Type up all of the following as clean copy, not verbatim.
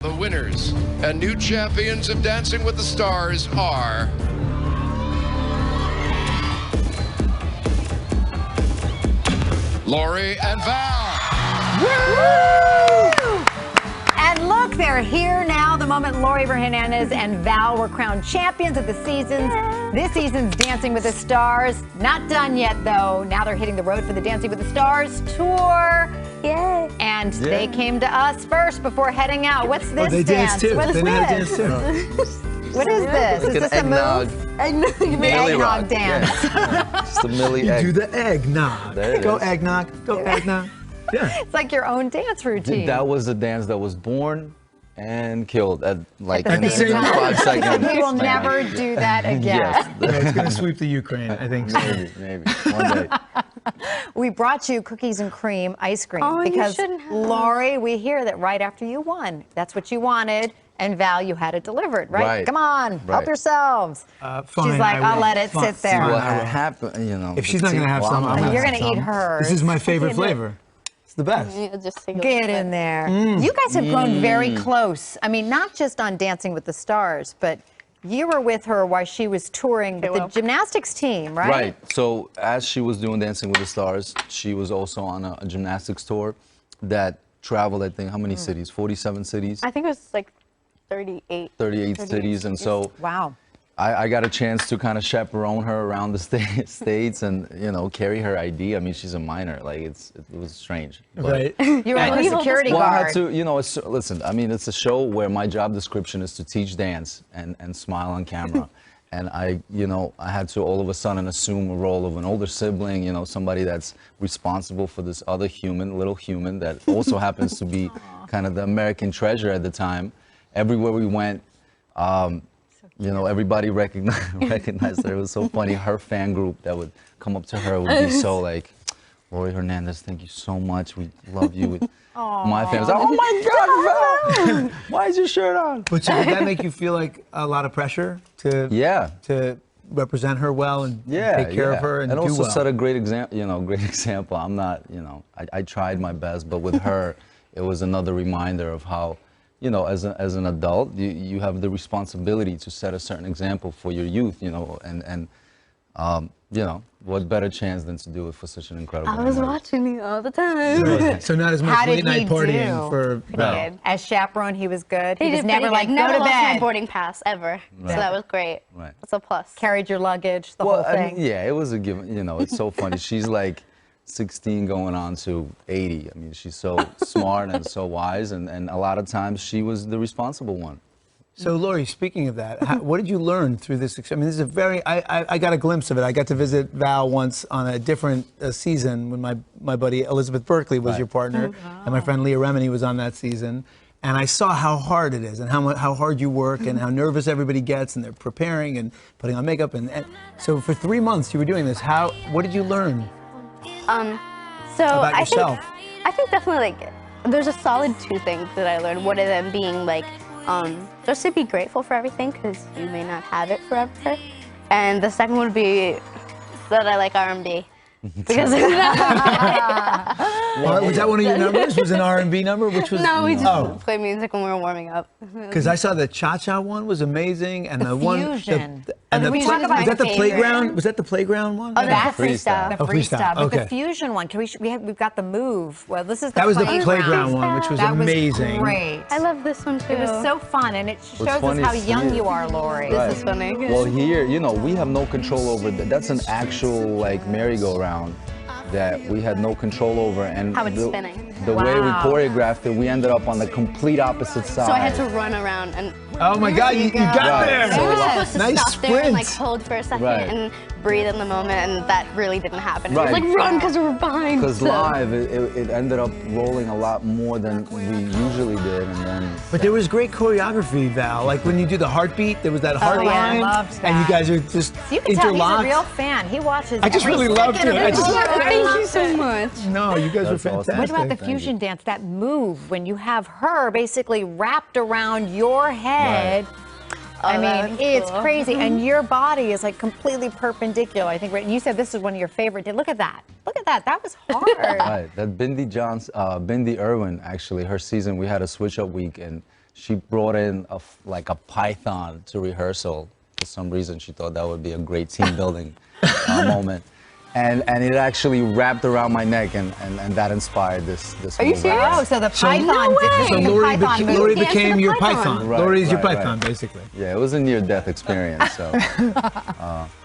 The winners and new champions of Dancing with the Stars are Laurie and Val. Woo! And look, they're here now. The moment Laurie Hernandez and Val were crowned champions of the seasons. This season's Dancing with the Stars. Not done yet, though. Now they're hitting the road for the Dancing with the Stars tour. Yay. And they came to us first before heading out. What's this they dance? Dance too. What is they this? Dance too. What is this? Like is this a move? Eggnog. The eggnog dance. Yeah. Just a milli You egg. do the eggnog. There it Go is. eggnog. Go eggnog. Yeah. It's like your own dance routine. That was a dance that was born and killed at like At the same time. 5 seconds. We will span. never do that again. Yes. No, it's going to sweep the Ukraine, I think. So. Maybe. One day. We brought you cookies and cream ice cream Oh, you because, shouldn't have. Laurie, we hear that right after you won, that's what you wanted, and Val, you had it delivered, right? Right. Come on, help Right. yourselves. Fine, She's like, I I'll will. let it Fine. sit there. Fine, What I will. happened, you know. If she's not going to have some, I'm You're gonna gonna have eat some. hers. This is my favorite flavor. It's the best. Yeah, just take a Get look. in there. You guys have grown very close. I mean, not just on Dancing with the Stars, but you were with her while she was touring with the gymnastics team, right? Right. So as she was doing Dancing with the Stars, she was also on a gymnastics tour that traveled, I think, how many cities? 47 cities? I think it was like 38. 38 cities. And so Wow. I got a chance to kind of chaperone her around the states and, you know, carry her ID. I mean, she's a minor. Like, it was strange. But- Right. You were like a security Well, I guard. had to, you know, listen, I mean, it's a show where my job description is to teach dance and smile on camera. And I had to all of a sudden assume a role of an older sibling, you know, somebody that's responsible for this other little human that also happens to be kind of the American treasure at the time. Everywhere we went, you know, everybody recognized her. It was so funny. Her fan group that would come up to her would be so like, Laurie Hernandez, thank you so much. We love you. My fans, like, oh my God, Val! Why is your shirt on? But so did that make you feel like a lot of pressure to represent her well and take care of her and do also well? set a great example. You know, great example. I'm not, you know, I tried my best, but with her, it was another reminder of how, you know, as an adult, you have the responsibility to set a certain example for your youth. You know, and you know, what better chance than to do it for such an incredible. I was artist. watching you all the time. So not as How much did late night he partying do? for Val. As chaperone, he was good. He was did never pretty like, good. go Never to lost my bed. boarding pass ever. So that was great. Right. That's a plus. Carried your luggage, the Well, whole thing. I mean, yeah, it was a given. You know, it's so funny. She's like 16 going on to 80. I mean, she's so smart and so wise, and a lot of times she was the responsible one. So, Laurie, speaking of that, what did you learn through this? I mean, this is a very, I got a glimpse of it. I got to visit Val once on a different season when my buddy Elizabeth Berkley was your partner, and my friend Leah Remini was on that season. And I saw how hard it is and how hard you work and how nervous everybody gets, and they're preparing and putting on makeup. And so for 3 months you were doing this. What did you learn So about yourself? I think definitely like there's a solid 2 things that I learned. One of them being like just to be grateful for everything because you may not have it forever. And the second would be that I like R&B. Because Was that one of your numbers? Was an R&B number? Which was no, we just play music when we were warming up. Because I saw the cha-cha one was amazing, and the one fusion. and the we talk about was that the my playground? favorite. Was that the playground one? Oh, that's freestyle. freestyle. The Oh, freestyle. freestyle, but the Okay. fusion one. We've got the move. Well, this is the That was the playground. playground one, which was that amazing. Was great. I love this one too. It was so fun, and it shows us funny how is young here. you are, Laurie. This is funny. Well, here, you know, we have no control over that. That's an actual like merry-go-round that we had no control over, and How it's spinning. The way we Wow. choreographed it, we ended up on the complete opposite side. So I had to run around and Oh my God, you got Right. there! we were Yes. supposed to Nice stop there and like sprint. hold for a second Right. and breathe in the moment, and that really didn't happen. It Right. was like run because we were behind. Because so. live, it ended up rolling a lot more than we usually did, and then. But there was great choreography, Val. Like when you do the heartbeat, there was that heart yeah, I line, loved and you that. guys are just You can tell he's a interlocked. real fan. He watches. I just every really loved second it. of I just- Thank you so much. No, you guys were That's awesome. fantastic. What about the Thank fusion you. dance? That move when you have her basically wrapped around your head. I that mean, was it's cool. crazy, and your body is like completely perpendicular. I think you said this is one of your favorite. Look at that! Look at that! That was hard. Right, that Bindi Irwin, actually, her season, we had a switch-up week, and she brought in like a python to rehearsal. For some reason, she thought that would be a great team building moment. And it actually wrapped around my neck, and that inspired this Are you move. serious? Oh, so the python. So Laurie became your Python. python. Right, Laurie's your right, python, right. basically. Yeah, it was a near-death experience. So,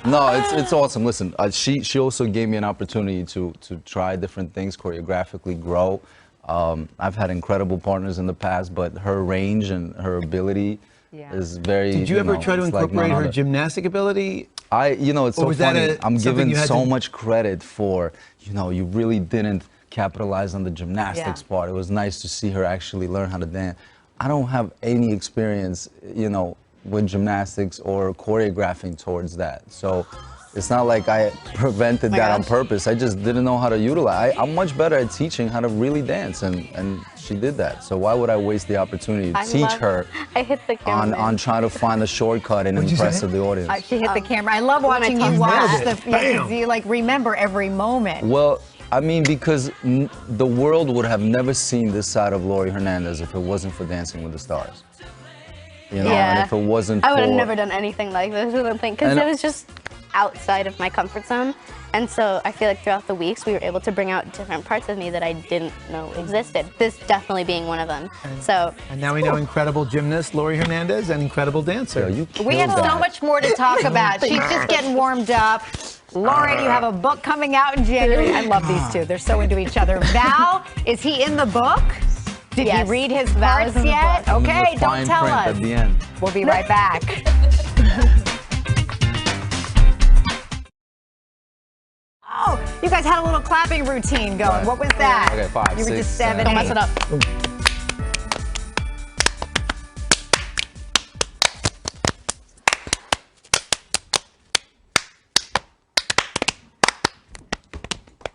no, it's awesome. Listen, she also gave me an opportunity to try different things, choreographically grow. I've had incredible partners in the past, but her range and her ability is very. Did you ever know, try to it's like incorporate none her other. gymnastic ability? It's so was that funny. I'm something given you had so to- much credit for, you really didn't capitalize on the gymnastics part. It was nice to see her actually learn how to dance. I don't have any experience, with gymnastics or choreographing towards that. So it's not like I prevented that on purpose. I just didn't know how to utilize. I'm much better at teaching how to really dance, and she did that. So why would I waste the opportunity to teach her I hit the camera. on trying to find the shortcut and What'd you impress say? the audience? She hit the camera. I love watching you tossed watch it. the. Because you like remember every moment. Well, I mean, because the world would have never seen this side of Laurie Hernandez if it wasn't for Dancing with the Stars. And if it wasn't I would have for- never done anything like this, I don't think, because And- it was just outside of my comfort zone. And so I feel like throughout the weeks, we were able to bring out different parts of me that I didn't know existed. This definitely being one of them. And now we know incredible gymnast Laurie Hernandez and incredible dancer. Yeah, you We have killed so that. much more to talk about. She's just getting warmed up. Laurie, you have a book coming out in January. I love these two. They're so into each other. Val, is he in the book? Did Yes, you read his Val parts is in the yet? book. Okay, The don't fine tell print us. at the end. We'll be right back. Oh, you guys had a little clapping routine going. Right. What was that? Okay, 5, You were 6, just 7, 7. Don't 8. mess it up.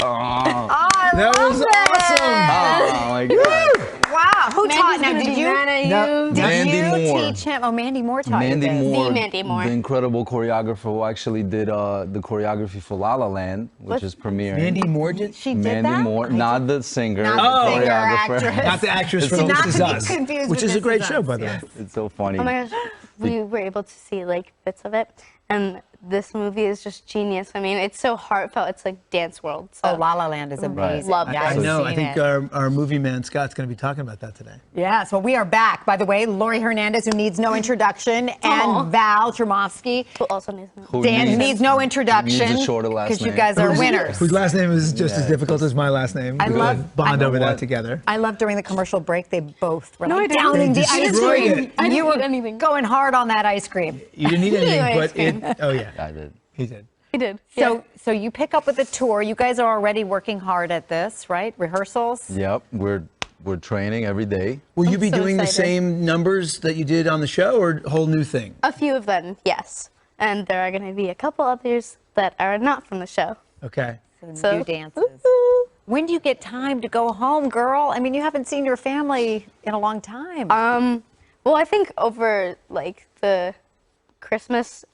I That love was it. Oh my God. Wow. Who taught? Now, did you? No, Did Mandy you Moore. teach him? Oh, Mandy Moore taught Mandy you this. Moore, Mandy Moore. the incredible choreographer who actually did the choreography for La La Land, which is premiering. Mandy Moore did? She did Mandy that? Moore, not the singer, Not the the singer, choreographer. actress. Not the actress from Not This to Is be Us, confused which with is a This great Is show, Us, by the way. yes. It's so funny. Oh my gosh, we were able to see like bits of it, and this movie is just genius. I mean, it's so heartfelt. It's like Dance World. So. Oh, La La Land is amazing. Love Yeah, it. I I've know. I seen think it. our movie man Scott's going to be talking about that today. Yes, well, we are back. By the way, Laurie Hernandez, who needs no introduction, Aw. and Val Chmerkovskiy. Who also needs Who Dan needs no introduction needs a shorter last because you name. guys are winners. Whose last name is just as difficult as my last name. I We're love- gonna bond I- over You know that what? together. I love during the commercial break, they both were No, like I didn't. downing They the ice destroyed cream. it. I didn't You were eat anything. going hard on that ice cream. You didn't need anything, ice but cream. oh yeah, I did. he did. He did. So you pick up with the tour. You guys are already working hard at this, right? Rehearsals? Yep, we're training every day. Will you be so doing the excited. same numbers that you did on the show, or a whole new thing? A few of them, yes, and there are going to be a couple others that are not from the show. Okay. So New dances. When do you get time to go home, girl? I mean, you haven't seen your family in a long time. Well, I think over like the Christmas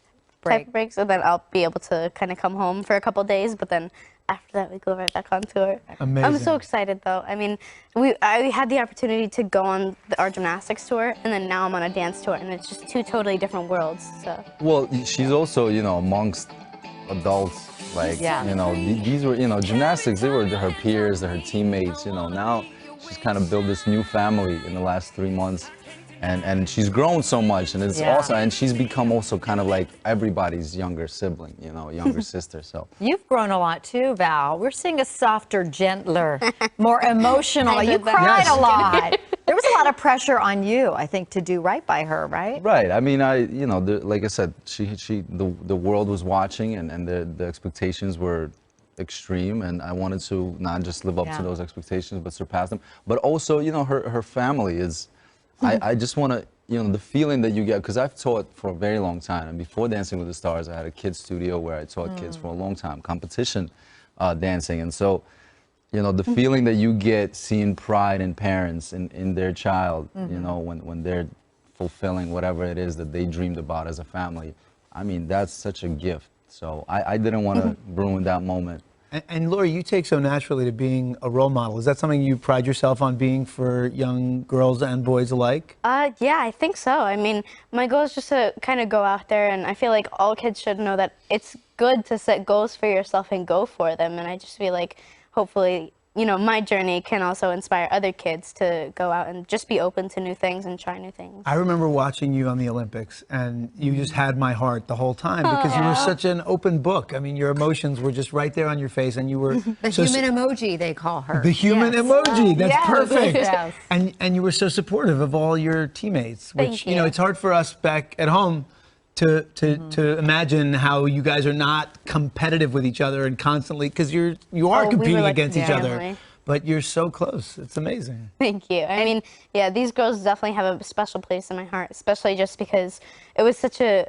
type breaks, and then I'll be able to kind of come home for a couple days. But then after that, we go right back on tour. I'm Amazing. so excited, though. I mean, I had the opportunity to go on our gymnastics tour, and then now I'm on a dance tour, and it's just two totally different worlds. So Well, she's also, amongst adults, like, Yeah. these were, gymnastics, they were her peers, her teammates, now she's kind of built this new family in the last 3 months. And she's grown so much, and it's Yeah. awesome. And she's become also kind of like everybody's younger sibling, younger sister. So You've grown a lot too, Val. We're seeing a softer, gentler, more emotional. I You did that. cried Yes. a lot. There was a lot of pressure on you, I think, to do right by her, right? right. I mean, like I said, the world was watching, and the expectations were extreme, and I wanted to not just live up Yeah. to those expectations, but surpass them. But also, her family is. I just want to, the feeling that you get, because I've taught for a very long time, and before Dancing with the Stars, I had a kids studio where I taught kids for a long time, competition dancing, and so, the feeling that you get seeing pride in parents in their child, when they're fulfilling whatever it is that they dreamed about as a family, I mean, that's such a gift. So I didn't want to ruin that moment And Laurie, you take so naturally to being a role model. Is that something you pride yourself on being for young girls and boys alike? Yeah, I think so. I mean, my goal is just to kind of go out there, and I feel like all kids should know that it's good to set goals for yourself and go for them. And I just feel like hopefully, you know, my journey can also inspire other kids to go out and just be open to new things and try new things. I remember watching you on the Olympics, and you just had my heart the whole time because you were such an open book. I mean, your emotions were just right there on your face, and you were The human emoji, they call her. the human emoji. That's Yes. perfect. Yes. And you were so supportive of all your teammates, which Thank you know you. it's hard for us back at home to imagine how you guys are not competitive with each other and constantly, because you are we competing were like against each other, family. but you're so close. It's amazing. Thank you. I mean, yeah, these girls definitely have a special place in my heart, especially just because it was such a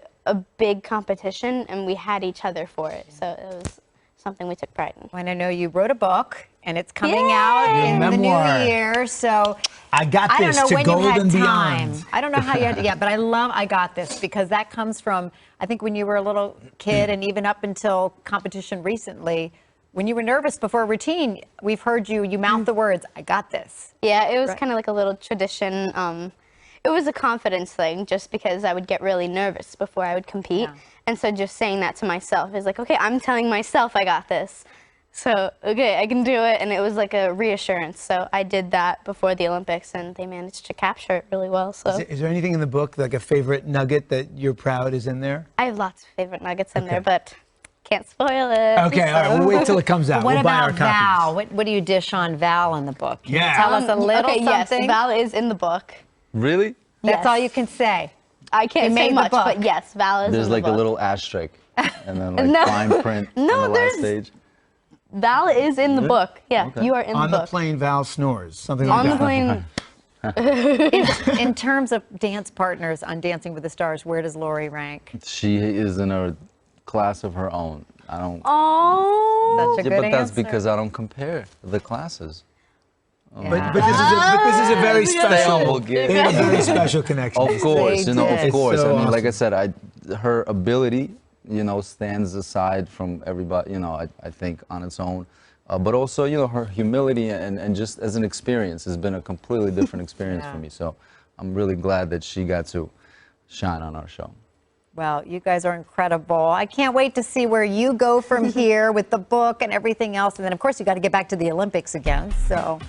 big competition and we had each other for it. So it was something we took pride in. And I know you wrote a book, and it's coming Yay! out in the Memoir. new year. So I got I don't this know to when you gold had and time. beyond. I don't know how you had to, yeah, but I got this because that comes from, I think when you were a little kid and even up until competition recently, when you were nervous before a routine, we've heard you mouth the words, I got this. Yeah, it was Right. kind of like a little tradition. It was a confidence thing just because I would get really nervous before I would compete. Yeah. And so just saying that to myself is like, okay, I'm telling myself I got this. So, okay, I can do it. And it was like a reassurance. So I did that before the Olympics and they managed to capture it really well. So Is there anything in the book, like a favorite nugget that you're proud is in there? I have lots of favorite nuggets in there, but can't spoil it. Okay, all right, we'll wait till it comes out. What We'll buy our about copies. Val? What do you dish on Val in the book? Can you Yeah. tell us a little okay, something? Yes, Val is in the book. Really? That's Yes. all you can say. I can't You say made the much, book. but yes, Val is There's in the like book. a little asterisk and then like No. fine print No, on the last there's- page. Val is in the Really? book. Yeah, Okay. you are in On the the book. plane, Val snores. Something like On the that. plane. In terms of dance partners on Dancing with the Stars, where does Laurie rank? She is in a class of her own. I don't. Oh. Such a Yeah, good but that's answer. because I don't compare the classes. But this is a very special. humble, They have a very special connection. Of course, They you know, did. of course. It's so I mean, like I awesome. said, her ability, you know, stands aside from everybody, you know, I think on its own. But also, you know, her humility and just as an experience has been a completely different experience Yeah. for me. So I'm really glad that she got to shine on our show. Well, you guys are incredible. I can't wait to see where you go from here with the book and everything else. And then, of course, you got to get back to the Olympics again. So.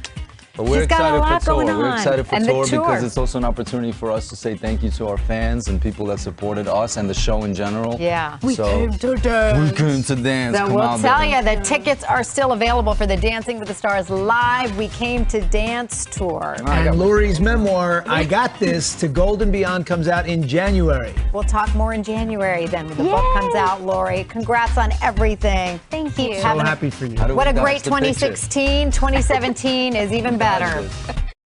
But we're She's got a excited lot for tour. going We're on. excited for And the tour tour. because it's also an opportunity for us to say thank you to our fans and people that supported us and the show in general. Yeah. We came to dance. We came to dance. So Come we'll out tell there. you the tickets are still available for the Dancing with the Stars Live We Came to Dance tour. And Laurie's memoir, I Got This, to Gold and Beyond, comes out in January. We'll talk more in January then when the book comes out, Laurie. Congrats on everything. Thank Keep you. So having a- happy for you. How do we What a dodge great the picture? 2016. 2017 is even better.